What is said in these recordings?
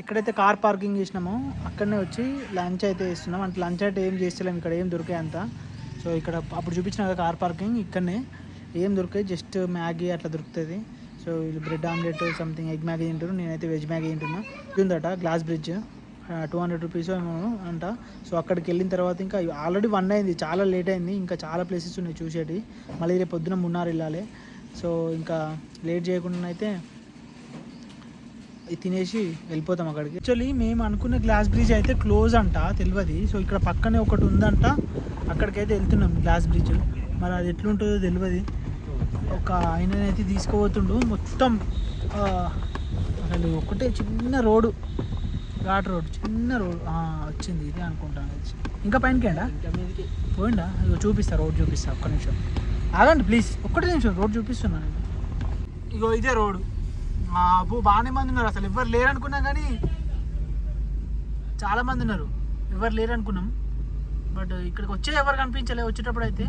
ఎక్కడైతే car parking చేసినామో అక్కడనే వచ్చి లంచ్ అయితే ఇస్తున్నాం. అంటే లంచ్ అయితే ఏం చేస్తలేము, ఇక్కడ ఏం దొరికాయి అంత. సో ఇక్కడ అప్పుడు చూపించిన కార్ పార్కింగ్ ఇక్కడనే ఏం దొరికాయి, జస్ట్ మ్యాగీ అట్లా దొరుకుతుంది. సో వీళ్ళు bread omelette something egg Maggi తింటారు, నేనైతే వెజ్ మ్యాగీ తింటున్నా. ఉందట గ్లాస్ బ్రిడ్జ్ 200 రూపీస్ ఏమో అంట. సో అక్కడికి వెళ్ళిన తర్వాత ఇంకా ఆల్రెడీ 1 అయింది, చాలా లేట్ అయింది, ఇంకా చాలా ప్లేసెస్ ఉన్నాయి చూసేటి. మళ్ళీ రేపు పొద్దున మున్నార్ వెళ్ళాలి. సో ఇంకా లేట్ చేయకుండా అయితే తినేసి వెళ్ళిపోతాం అక్కడికి. యాక్చువల్లీ మేము అనుకున్న గ్లాస్ బ్రిడ్జ్ అయితే క్లోజ్ అంట, తెలియదు. సో ఇక్కడ పక్కనే ఒకటి ఉందంట, అక్కడికైతే వెళ్తున్నాం గ్లాస్ బ్రిడ్జ్. మరి అది ఎట్లుంటుందో తెలియదు. ఒక ఆయననైతే తీసుకుపోతుండు. మొత్తం అసలు ఒకటే చిన్న రోడ్డు, ఘాట్ రోడ్, చిన్న రోడ్ వచ్చింది ఇది అనుకుంటాను. ఇంకా పైనకి అండా పోయిండా? ఇగో చూపిస్తా, రోడ్ చూపిస్తా. ఒక్క నిమిషం ఆగండి ప్లీజ్, ఒక్కటే నిమిషం, రోడ్ చూపిస్తున్నాను. ఇగో ఇదే రోడ్డు. అబ్బో బాగానే మంది ఉన్నారు, అసలు ఎవరు లేరు అనుకున్నాం, కానీ చాలా మంది ఉన్నారు. ఎవరు లేరు అనుకున్నాం, బట్ ఇక్కడికి వచ్చే ఎవరు కనిపించలే. వచ్చేటప్పుడు అయితే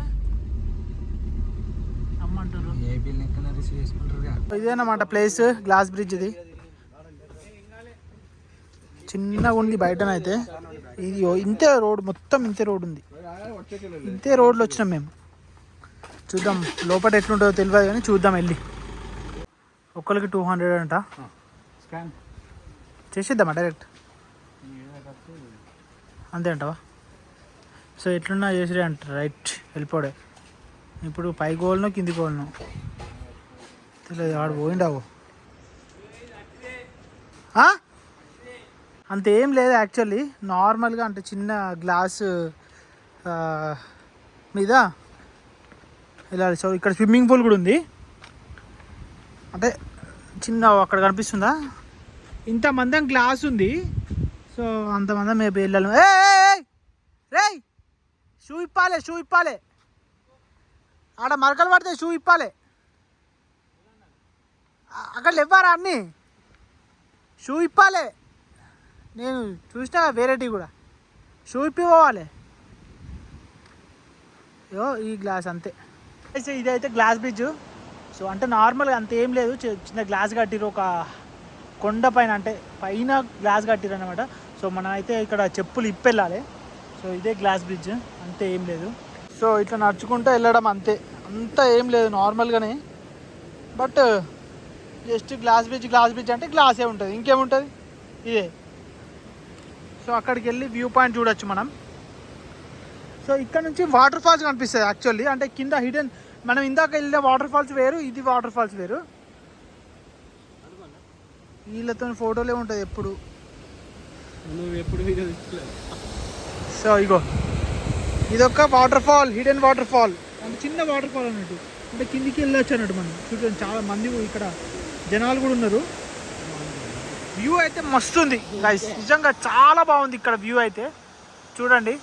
అమ్మంటారు. ఇదేనమాట ప్లేస్, గ్లాస్ బ్రిడ్జ్. ఇది చిన్నగా ఉంది బయటనైతే. ఇది ఇంతే రోడ్, మొత్తం ఇంతే రోడ్ ఉంది. ఇంతే రోడ్లో వచ్చినాం మేము. చూద్దాం లోపల ఎట్లుంటుందో తెలియదు, కానీ చూద్దాం వెళ్ళి. ఒక్కరికి 200 అంట. స్కాన్ చేసేద్దామా డైరెక్ట్, అంతే అంటావా? సో ఎట్లున్నా చేసిరే అంట. రైట్, వెళ్ళిపోడే. ఇప్పుడు పై గోల్ను కింది గోల్ను తెలియదు, ఆడు పోయిండావు. అంతేం లేదు యాక్చువల్లీ, నార్మల్గా అంటే చిన్న గ్లాస్ మీద వెళ్ళాలి. సో ఇక్కడ స్విమ్మింగ్ పూల్ కూడా ఉంది, అంటే చిన్న అక్కడ కనిపిస్తుందా, ఇంతమందం గ్లాస్ ఉంది. సో అంతమందం మేము వెళ్ళాలి. రే షూ ఇప్పాలి, షూ ఇప్పాలి, ఆడ మరకలు పడితే షూ ఇప్పాలి. అక్కడ ఇవ్వరా అన్నీ, షూ ఇప్పాలి. నేను చూసినా వేరేటి కూడా, షూ ఇప్పి పోవాలి. ఈ గ్లాస్ అంతే. ఇదైతే గ్లాస్ బ్రిడ్జ్. సో అంటే నార్మల్గా అంత ఏం లేదు, చిన్న గ్లాస్ కట్టిరు ఒక కొండ పైన, అంటే పైన గ్లాస్ కట్టిరు అనమాట. సో మనం అయితే ఇక్కడ చెప్పులు ఇప్పెళ్ళాలి. సో ఇదే గ్లాస్ బ్రిడ్జ్, అంతే ఏం లేదు. సో ఇట్లా నడుచుకుంటూ వెళ్ళడం అంతే, అంతా ఏం లేదు నార్మల్గానే. బట్ జస్ట్ గ్లాస్ బ్రిడ్జ్ అంటే గ్లాసే ఉంటుంది, ఇంకేముంటుంది ఇదే. సో అక్కడికి వెళ్ళి వ్యూ పాయింట్ చూడొచ్చు మనం. సో ఇక్కడ నుంచి వాటర్ ఫాల్స్ కనిపిస్తుంది యాక్చువల్లీ, అంటే కింద హిడెన్. మనం ఇందాక వెళ్ళిన వాటర్ ఫాల్స్ వేరు, ఇది వాటర్ ఫాల్స్ వేరు. వీళ్ళతో ఫోటోలే ఉంటుంది ఎప్పుడు. సో ఇగో ఇదొక water fall, hidden water fall, అంటే చిన్న వాటర్ ఫాల్ అన్నట్టు. అంటే కిందికి వెళ్ళొచ్చు అన్నట్టు మనం. చూడండి చాలా మంది ఇక్కడ జనాలు కూడా ఉన్నారు. వ్యూ అయితే మస్తు ఉంది గైస్, నిజంగా చాలా బాగుంది ఇక్కడ వ్యూ అయితే. చూడండి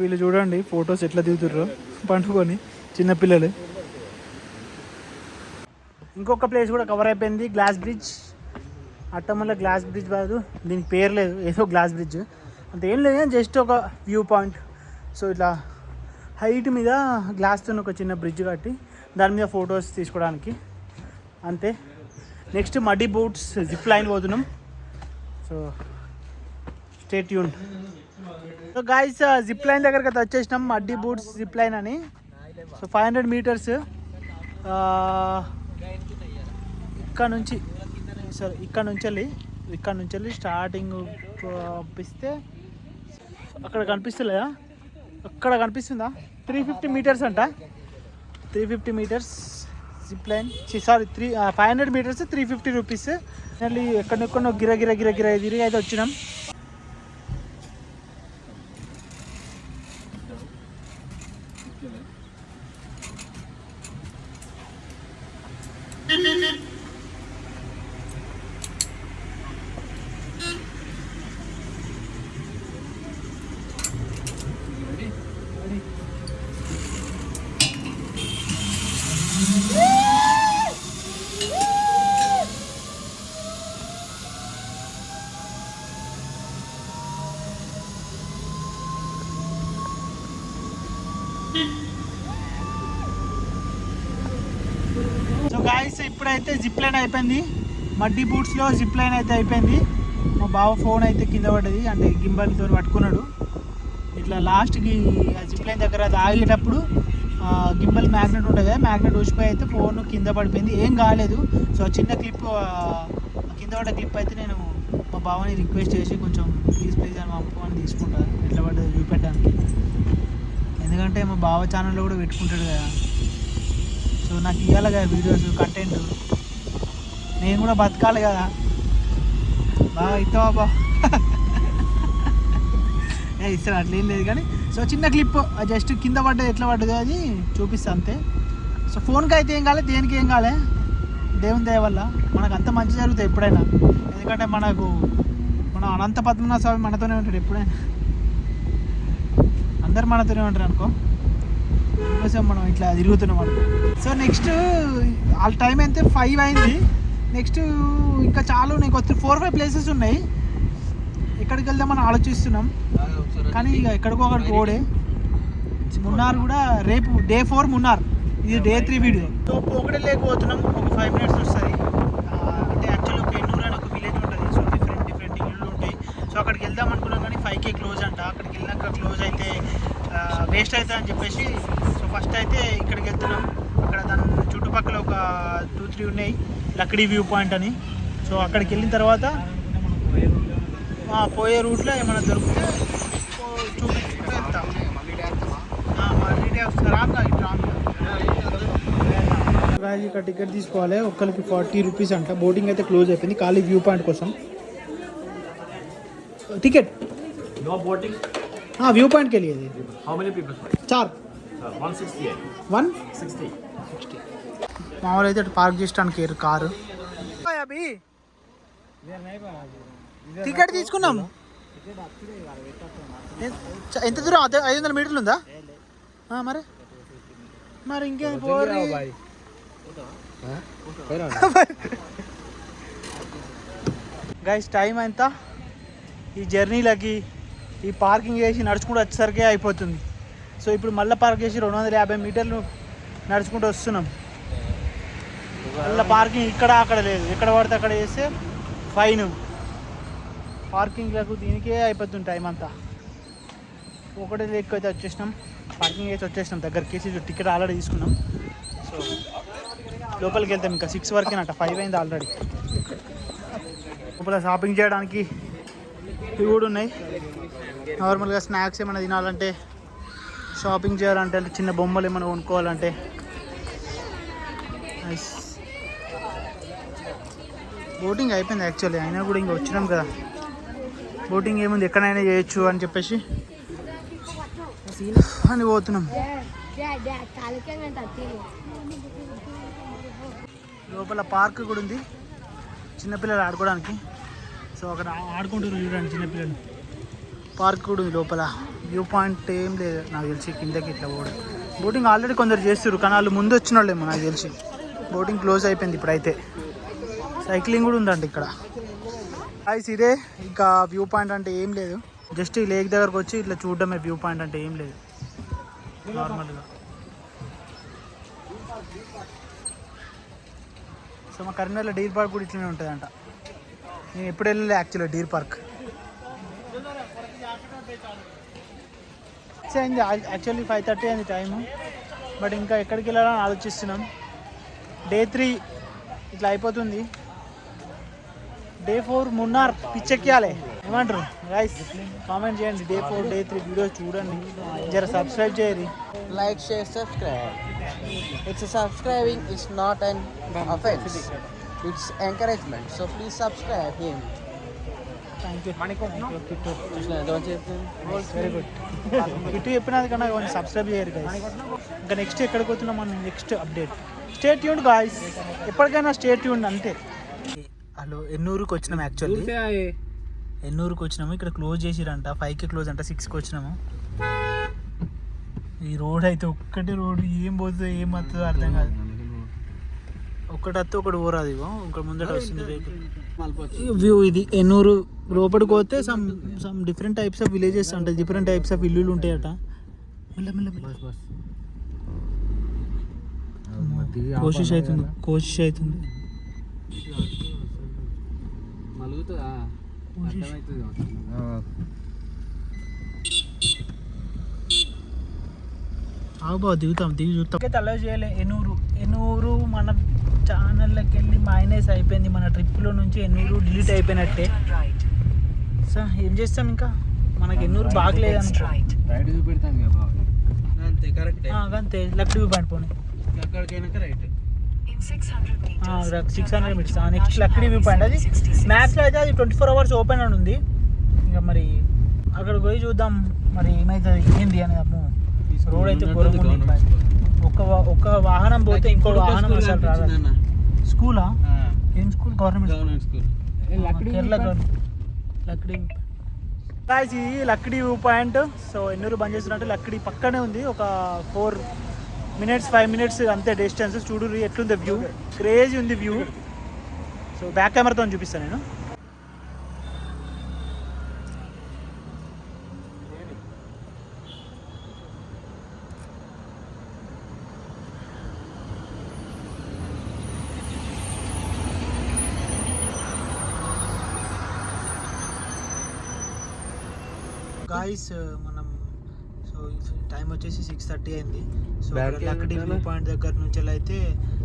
వీళ్ళు చూడండి ఫొటోస్ ఎట్లా దిగుతుర్రో పండుకొని చిన్నపిల్లలు. ఇంకొక ప్లేస్ కూడా కవర్ అయిపోయింది, గ్లాస్ బ్రిడ్జ్. అట్టమల్ల గ్లాస్ బ్రిడ్జ్ కాదు, దీనికి పేరు లేదు, ఏదో గ్లాస్ బ్రిడ్జ్ అంతేం లేదు, జస్ట్ ఒక వ్యూ పాయింట్. సో ఇట్లా హైట్ మీద గ్లాస్తో ఒక చిన్న బ్రిడ్జ్ కట్టి దాని మీద ఫొటోస్ తీసుకోవడానికి అంతే. Next muddy boats zip line పోతున్నాం. So stay tune. So guys zip line దగ్గరికి అయితే వచ్చేసినాం, మడ్డీ బోట్స్ జిప్ లైన్ అని. సో 500 మీటర్స్ ఇక్కడ నుంచి, సరే ఇక్కడ నుంచి వెళ్ళి స్టార్టింగ్ పంపిస్తే అక్కడ కనిపిస్తలేదా, అక్కడ కనిపిస్తుందా 350 మీటర్స్ అంట. 350 metres zip line, sorry 500 metres 350 rupees. మళ్ళీ ఎక్కడెక్కడో గిర తిరిగి అయితే వచ్చినాం. సో గాయస్ ఇప్పుడైతే జిప్ లైన్ అయిపోయింది, మడ్డీ బూట్స్లో జిప్ లైన్ అయితే అయిపోయింది. మా బావ ఫోన్ అయితే కింద పడ్డది, అంటే గింబల్తో పట్టుకున్నాడు. ఇట్లా లాస్ట్కి జిప్ లైన్ దగ్గర అది ఆగేటప్పుడు గింబల్ మ్యాగ్నెట్ ఉంటుంది కదా, మ్యాగ్నెట్ ఊసిపోయి అయితే ఫోన్ కింద పడిపోయింది, ఏం కాలేదు. సో చిన్న క్లిప్ కింద పడ్డ క్లిప్ అయితే నేను మా బావని రిక్వెస్ట్ చేసి కొంచెం ప్లీజ్ అని పంపమని తీసుకుంటాను, ఎట్లా పడ్డది చూపెట్టడానికి. ఎందుకంటే మా బావ ఛానల్లో కూడా పెట్టుకుంటాడు కదా, సో నాకు ఇవ్వాలి కదా వీడియోస్ కంటెంట్, నేను కూడా బతకాలి కదా. బాగా ఇస్తావా బా ఇస్తాను, అట్లేం లేదు కానీ. సో చిన్న క్లిప్ జస్ట్ కింద పడ్డది, ఎట్లా పడ్డది అది చూపిస్తా అంతే. సో ఫోన్కి అయితే ఏం కాలే, దేనికి ఏం కాలే, దేవుని దయ వల్ల మనకు అంత మంచి జరుగుతుంది ఎప్పుడైనా. ఎందుకంటే మన అనంత పద్మనాభ స్వామి మనతోనే ఉంటాడు ఎప్పుడైనా, అందరు మనతోనే ఉంటారు అనుకో, అందుకోసం మనం ఇట్లా తిరుగుతున్నాం అనుకో. సో నెక్స్ట్ వాళ్ళ టైం అయితే 5 అయింది. నెక్స్ట్ ఇంకా చాలా నీకు 4-5 ప్లేసెస్ ఉన్నాయి, ఎక్కడికి వెళ్దామని ఆలోచిస్తున్నాం. కానీ ఇక ఎక్కడికో అక్కడికి ఓడే. మున్నార్ కూడా రేపు డే 4 మున్నార్, ఇది డే 3 వీడియో. సో ఒకటే లేకపోతున్నాం, ఒక 5 మినిట్స్ వస్తుంది. అంటే యాక్చువల్లీ ఒక ఎన్నూరు అని ఒక విలేజ్ ఉంటుంది, సో డిఫరెంట్ ఇళ్ళు ఉంటాయి. సో అక్కడికి వెళ్దాం అనుకున్నాం కానీ 5K క్లోజ్ అంట. అక్కడికి వెళ్ళినాక క్లోజ్ అయితే వేస్ట్ అవుతుంది అని చెప్పేసి సో ఫస్ట్ అయితే ఇక్కడికి వెళ్తున్నాం. అక్కడ దాని చుట్టుపక్కల ఒక 2-3 ఉన్నాయి, లక్డీ వ్యూ పాయింట్ అని. సో అక్కడికి వెళ్ళిన తర్వాత పోయే రూట్లో ఏమైనా దొరికితే చూపించుకుంటూ వెళ్తాం. ఇక్కడ టికెట్ తీసుకోవాలి, ఒక్కరికి 40 రూపీస్ అంట. బోటింగ్ అయితే క్లోజ్ అయిపోయింది, ఖాళీ వ్యూ పాయింట్ కోసం టికెట్. व्यू पॉइंट के लिए हाउ मेनी पीपल 4 160 మామూలు అయితే పార్క్ చేయడానికి కారు. అభి టికెట్ తీసుకున్నాం, ఎంత దూరం? 500 మీటర్లు ఉందా? మరి ఇంకేం పోరి. గైస్ టైం ఎంత ఈ జర్నీలకి, ఈ పార్కింగ్ చేసి నడుచుకుంటూ వచ్చేసరికి అయిపోతుంది. సో ఇప్పుడు మళ్ళీ పార్క్ చేసి 250 మీటర్లు నడుచుకుంటూ వస్తున్నాం. మళ్ళీ పార్కింగ్ ఇక్కడ అక్కడ లేదు, ఎక్కడ పడితే అక్కడ చేస్తే ఫైన్. పార్కింగ్లకు దీనికే అయిపోతుంది టైం అంతా. ఒకటే లేక్ అయితే వచ్చేసినాం, పార్కింగ్ అయితే వచ్చేసినాం దగ్గరికి. టికెట్ ఆల్రెడీ తీసుకున్నాం. సో లోపలికి వెళ్తాం, ఇంకా 6 వరకేనట, 5 అయింది ఆల్రెడీ. లోపల షాపింగ్ చేయడానికి ఇవి కూడా ఉన్నాయి. నార్మల్గా స్నాక్స్ ఏమైనా తినాలంటే, షాపింగ్ చేయాలంటే, అంటే చిన్న బొమ్మలు ఏమైనా కొనుక్కోవాలంటే. బోటింగ్ అయిపోయింది యాక్చువల్లీ, అయినా కూడా ఇంకా వచ్చినాం కదా. బోటింగ్ ఏముంది, ఎక్కడైనా చేయొచ్చు అని చెప్పేసి అని పోతున్నాం. లోపల పార్క్ కూడా ఉంది చిన్నపిల్లలు ఆడుకోవడానికి. సో అక్కడ ఆడుకుంటున్నారు చూడండి చిన్నపిల్లలు. పార్క్ కూడా ఉంది లోపల. వ్యూ పాయింట్ ఏం లేదు నాకు తెలిసి, కిందకి ఇట్లా పోవడం. బోటింగ్ ఆల్రెడీ కొందరు చేస్తారు కానీ వాళ్ళు ముందు వచ్చిన వాళ్ళేమో నాకు తెలిసి. బోటింగ్ క్లోజ్ అయిపోయింది ఇప్పుడైతే. సైక్లింగ్ కూడా ఉందండి ఇక్కడ. గైస్ ఇదే ఇంకా వ్యూ పాయింట్ అంటే ఏం లేదు, జస్ట్ ఈ లేక్ దగ్గరకు వచ్చి ఇట్లా చూడడమే. వ్యూ పాయింట్ అంటే ఏం లేదు నార్మల్గా. సో మా కరీంనగర్లో డీర్ పార్క్ కూడా ఇట్లనే ఉంటుందంట. నేను ఎప్పుడు వెళ్ళలే యాక్చువల్గా డీర్ పార్క్. అయింది యాక్చువల్లీ 5:30 అయింది టైము, బట్ ఇంకా ఎక్కడికి వెళ్ళాలని ఆలోచిస్తున్నాం. డే 3 ఇట్లా అయిపోతుంది. డే 4 మున్నార్ పిచ్చెక్కాలి. ఏమంటారు గైస్? కామెంట్ చేయండి. డే 4 డే 3 వీడియోస్ చూడండి, జర సబ్స్క్రైబ్ చేయరు. Like, share, subscribe. It's a subscribing is not an offense. It's encouragement. So please subscribe him. Thank you. Very good. ఇటు చెప్పినది కన్నా కొంచెం సబ్స్క్రైబ్ చేయరు గైస్. ఇంకా నెక్స్ట్ ఎక్కడికి పోతున్నాం మనం, next update. Stay tuned guys, ఎప్పటికైనా స్టే ట్యూన్డ్ అంతే. హలో, ఎన్నూరుకి వచ్చినాం యాక్చువల్లీ. ఎన్నూరుకి వచ్చినాము, ఇక్కడ క్లోజ్ చేసిరంట. 5కి క్లోజ్ అంట, 6కి వచ్చినాము. ఈ రోడ్ అయితే ఒక్కటే రోడ్, ఏం పోతుందో ఏం వస్తుందో అర్థం కాదు. ఒక్కటి వస్తే ఒకటి పోరాదు. ఇగో ఇంకా ముందట వస్తుంది వ్యూ. ఇది ఎన్నూరు లోపలికి పోతే some different types of villages అంటే డిఫరెంట్ టైప్స్ ఆఫ్ ఇల్లులు ఉంటాయట. కోషిష్ అవుతుంది మలుగుతుందా అర్థమవుతుంది బాబు దిగి చూస్తాం అలా చేయలే ఎనూరు మన ఛానల్లోకి వెళ్ళి మైనస్ అయిపోయింది. మన ట్రిప్లో నుంచి ఎన్నూరు డిలీట్ అయిపోయినట్టే. సో ఏం చేస్తాం, ఇంకా మనకి ఎన్నూరు బాగలేదు అనుకో. రైట్ చూపెడతాను కదా బాబు. అంతే కరెక్ట్. అంతే లక్డీ వ్యూ పాయింట్ పోనీ. అక్కడికైనాక right 600 metres next Lakdi view point. అది మ్యాప్స్లో అయితే అది 24 hours ఓపెన్ అని ఉంది. ఇంకా మరి అక్కడికి పోయి చూద్దాం మరి ఏమవుతుంది ఏంది అని. రోడ్ అయితే ఘోరంగా ఉంది. ఒక వాహనం పోతే ఇంకో వాహనం అసలు రాదు. స్కూలా? ఏం school? Government school. Kerala Lakdi guys, ఇది Lakdi view point. So Ennore బంద్ చేస్తున్నట్టు లక్డీ పక్కనే ఉంది. ఒక 4 minutes 5 minutes అంతే డిస్టెన్స్. చూడు ఎట్లుంది వ్యూ, క్రేజీ ఉంది వ్యూ. సో బ్యాక్ కెమెరాతో చూపిస్తాను నేను. గాయస్ మనం సో టైం వచ్చేసి 6:30 అయింది. సో లక్డీ వ్యూ పాయింట్ దగ్గర నుంచి అయితే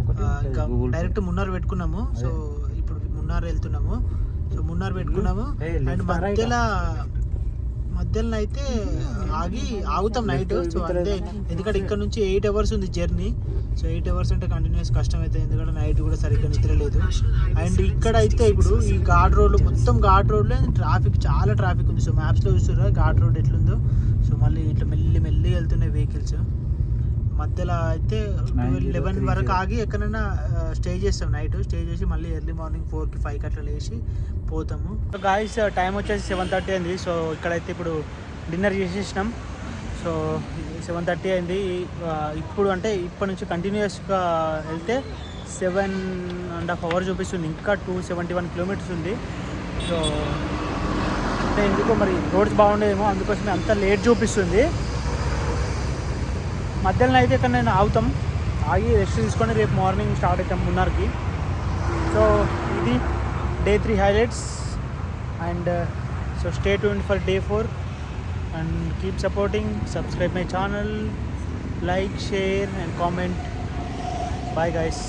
ఇంకా డైరెక్ట్ మున్నార్ పెట్టుకున్నాము. సో ఇప్పుడు మున్నార్ వెళ్తున్నాము. సో మున్నార్ పెట్టుకున్నాము అండ్ మధ్యలో అయితే ఆగుతాం నైట్. సో అంతే, ఎందుకంటే ఇక్కడ నుంచి 8 hours ఉంది జర్నీ. సో 8 hours అంటే కంటిన్యూస్ కష్టం అవుతుంది, ఎందుకంటే నైట్ కూడా సరిగ్గా నిద్ర లేదు. అండ్ ఇక్కడ అయితే ఇప్పుడు ఈ ఘాట్ రోడ్లు మొత్తం ఘాట్ రోడ్లో చాలా ట్రాఫిక్ ఉంది. సో మ్యాప్స్లో చూస్తున్నారు ఘాట్ రోడ్ ఎట్లుందో. సో మళ్ళీ ఇట్లా మెల్లి వెళ్తున్నాయి వెహికల్స్. మధ్యలో అయితే 11 వరకు ఆగి ఎక్కడైనా స్టే చేస్తాం. నైట్ స్టే చేసి మళ్ళీ ఎర్లీ మార్నింగ్ 4కి 5కి అట్లా లేచి పోతాము. గాయస్ టైం వచ్చేసి 7:30 అయింది. సో ఇక్కడైతే ఇప్పుడు డిన్నర్ చేసేసినాం. సో 7:30 అయింది. ఇప్పుడు అంటే ఇప్పటి నుంచి కంటిన్యూస్గా వెళ్తే 7.5 hours చూపిస్తుంది. ఇంకా 271 kilometers ఉంది. సో అంటే ఎందుకో మరి రోడ్స్ బాగుండేమో అందుకోసమే అంత లేట్ చూపిస్తుంది. మధ్యలో అయితే ఇక్కడ నేను ఆగి రెస్ట్ తీసుకొని రేపు మార్నింగ్ స్టార్ట్ అవుతాం మున్నార్కి. సో ఇది Day 3 highlights. And so stay tuned for Day 4 and keep supporting. Subscribe my channel, like, share and comment. Bye guys.